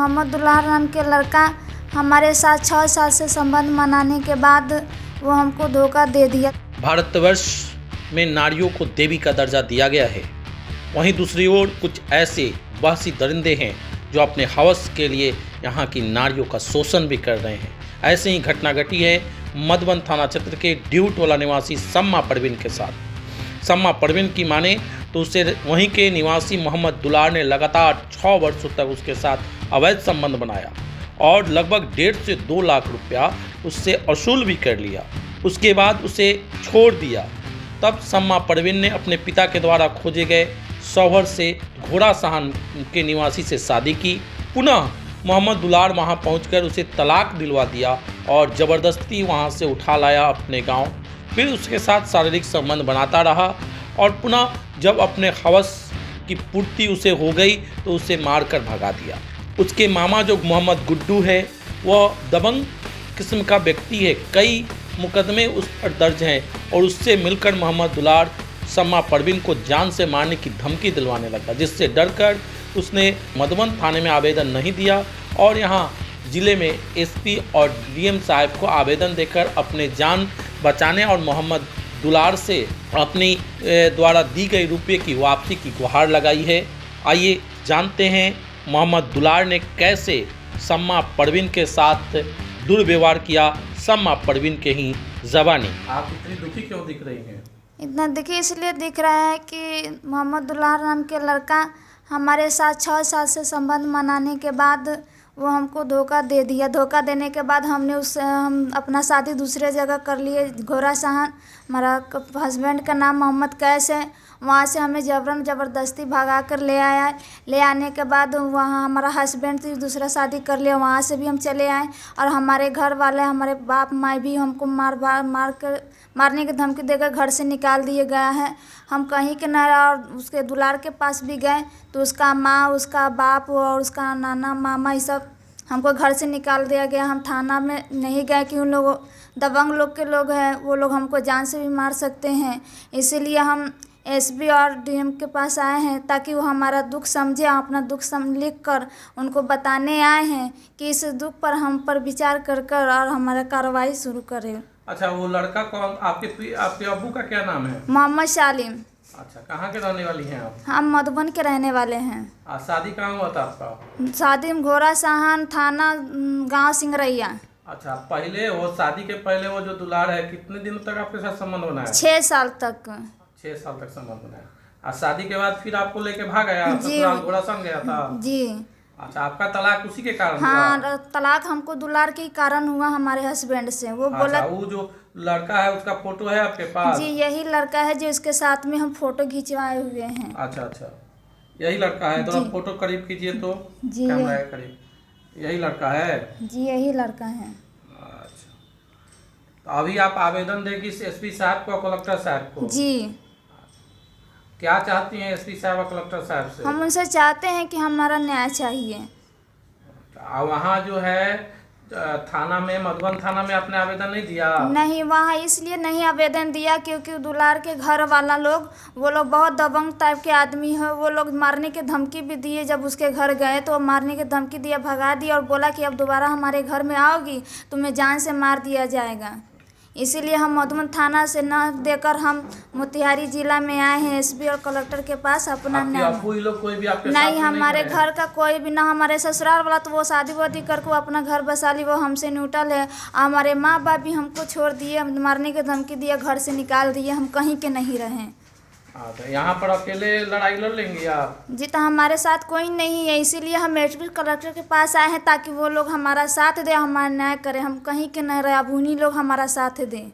मोहम्मद दुलार नाम के लड़का हमारे साथ 6 साल से संबंध बनाने के बाद वो हमको धोखा दे दिया। भारतवर्ष में नारियों को देवी का दर्जा दिया गया है, वहीं दूसरी ओर कुछ ऐसे वहशी दरिंदे हैं जो अपने हवस के लिए यहाँ की नारियों का शोषण भी कर रहे हैं। ऐसे ही घटना घटी है मधुबन थाना क्षेत्र के ड्यू टोला निवासी सम्मा परवीन के साथ। सम्मा परवीन की माने तो उसे वहीं के निवासी मोहम्मद दुलार ने लगातार 6 वर्षों तक उसके साथ अवैध संबंध बनाया और लगभग 1.5 से 2 लाख रुपया उससे वसूल भी कर लिया। उसके बाद उसे छोड़ दिया। तब सम्मा परवीन ने अपने पिता के द्वारा खोजे गए शौहर से घोड़ा साहन के निवासी से शादी की। पुनः मोहम्मद दुलार वहां पहुंचकर उसे तलाक दिलवा दिया और ज़बरदस्ती वहां से उठा लाया अपने गांव। फिर उसके साथ शारीरिक संबंध बनाता रहा और पुनः जब अपने हवस की पूर्ति उसे हो गई तो उसे मारकर भगा दिया। उसके मामा जो मोहम्मद गुड्डू है वह दबंग किस्म का व्यक्ति है। कई मुकदमे उस पर दर्ज हैं और उससे मिलकर मोहम्मद दुलार सम्मा परवीन को जान से मारने की धमकी दिलवाने लगा, जिससे डरकर उसने मधुबन थाने में आवेदन नहीं दिया और यहाँ ज़िले में एसपी और डीएम साहब को आवेदन देकर अपने जान बचाने और मोहम्मद दुलार से अपनी द्वारा दी गई रुपये की वापसी की गुहार लगाई है। आइए जानते हैं मोहम्मद दुलार ने कैसे सम्मा परवीन के साथ दुर्व्यवहार किया, सम्मा परवीन के ही ज़बानी। आप इतनी दुखी क्यों दिख रही हैं? इतना दुखी इसलिए दिख रहा है कि मोहम्मद दुलार नाम के लड़का हमारे साथ 6 साल से संबंध बनाने के बाद वो हमको धोखा दे दिया। धोखा देने के बाद हम अपना शादी दूसरे जगह कर लिए। घोड़ा साहन हमारा हस्बैंड का नाम मोहम्मद कैस है। वहाँ से हमें ज़बरदस्ती भगा कर ले आया। ले आने के बाद वहाँ हमारा हस्बैंड से दूसरा शादी कर लिया। वहाँ से भी हम चले आए और हमारे घर वाले, हमारे बाप माँ भी हमको मारने की धमकी देकर घर से निकाल दिए गया है। हम कहीं के न और उसके दुलार के पास भी गए तो उसका माँ, उसका बाप और उसका नाना मामा ये सब हमको घर से निकाल दिया गया। हम थाना में नहीं गए कि उन लोगों दबंग लोग के लोग हैं, वो लोग हमको जान से भी मार सकते हैं। इसीलिए हम एसपी और डीएम के पास आए हैं ताकि वो हमारा दुख समझे। अपना दुख लिख कर उनको बताने आए हैं कि इस दुख पर हम पर विचार कर और हमारा कार्रवाई शुरू करें। अच्छा, वो लड़का कौन? आपके अब्बू का क्या नाम है? मोहम्मद सालिम। अच्छा, कहाँ के रहने वाली हैं आप? हम मधुबन के रहने वाले हैं। शादी कहाँ हुआ था आपका? शादी में घोड़ा साहन थाना गांव सिंगरैया। अच्छा, पहले वो शादी के पहले वो जो दुलार है कितने दिनों तक आपके साथ संबंध बनाया? 6 साल तक। 6 साल तक संबंध बनाया। और शादी के बाद फिर आपको लेके भाग गया? जी, घोड़ा सन गया था जी। अच्छा, आपका तलाक उसी के कारण हाँ, हुआ? तलाक हमको दुलार के कारण हुआ हमारे हस्बैंड से। वो बोला। वो जो लड़का है उसका फोटो है आपके पास? जी, यही लड़का है जो इसके साथ में हम फोटो खिंचवाए हुए हैं। अच्छा अच्छा, यही लड़का है। तो आप फोटो करीब कीजिए तो जी, कैमरा है करीब। यही लड़का है? जी, यही लड़का है। अच्छा, तो अभी आप आवेदन देगी एसपी साहब को, कलेक्टर साहब को? जी। क्या चाहती हैं एसपी साहब और कलेक्टर साहब से? हम उनसे चाहते हैं कि हमारा न्याय चाहिए। वहाँ जो है थाना में, मधुबन थाना में आपने आवेदन नहीं दिया? नहीं, वहाँ इसलिए नहीं आवेदन दिया क्योंकि दुलार के घर वाला लोग, वो लोग बहुत दबंग टाइप के आदमी है। वो लोग मारने की धमकी भी दिए। जब उसके घर गए तो मारने की धमकी दिया, भगा दिया और बोला कि अब दोबारा हमारे घर में आओगी तुम्हें जान से मार दिया जाएगा। इसीलिए हम मधुबन थाना से न देकर हम मोतिहारी जिला में आए हैं एसपी और कलेक्टर के पास अपना न्याय। कोई भी आपके नहीं, साथ हमारे घर का कोई भी ना। हमारे ससुराल वाला तो वो शादी वादी करके अपना घर बसा ली, वो हमसे न्यूट्रल है। हमारे माँ बाप भी हमको छोड़ दिए, मारने की धमकी दिया, घर से निकाल दिए। हम कहीं के नहीं रहें। तो यहाँ पर अकेले लड़ाई लड़ लेंगे आप? जी, तो हमारे साथ कोई नहीं है, इसीलिए हम एसपी कलेक्टर के पास आए हैं ताकि वो लोग हमारा साथ दे, हमारा न्याय करें। हम कहीं के नहीं रहे, अब उन्हीं लोग हमारा साथ दें।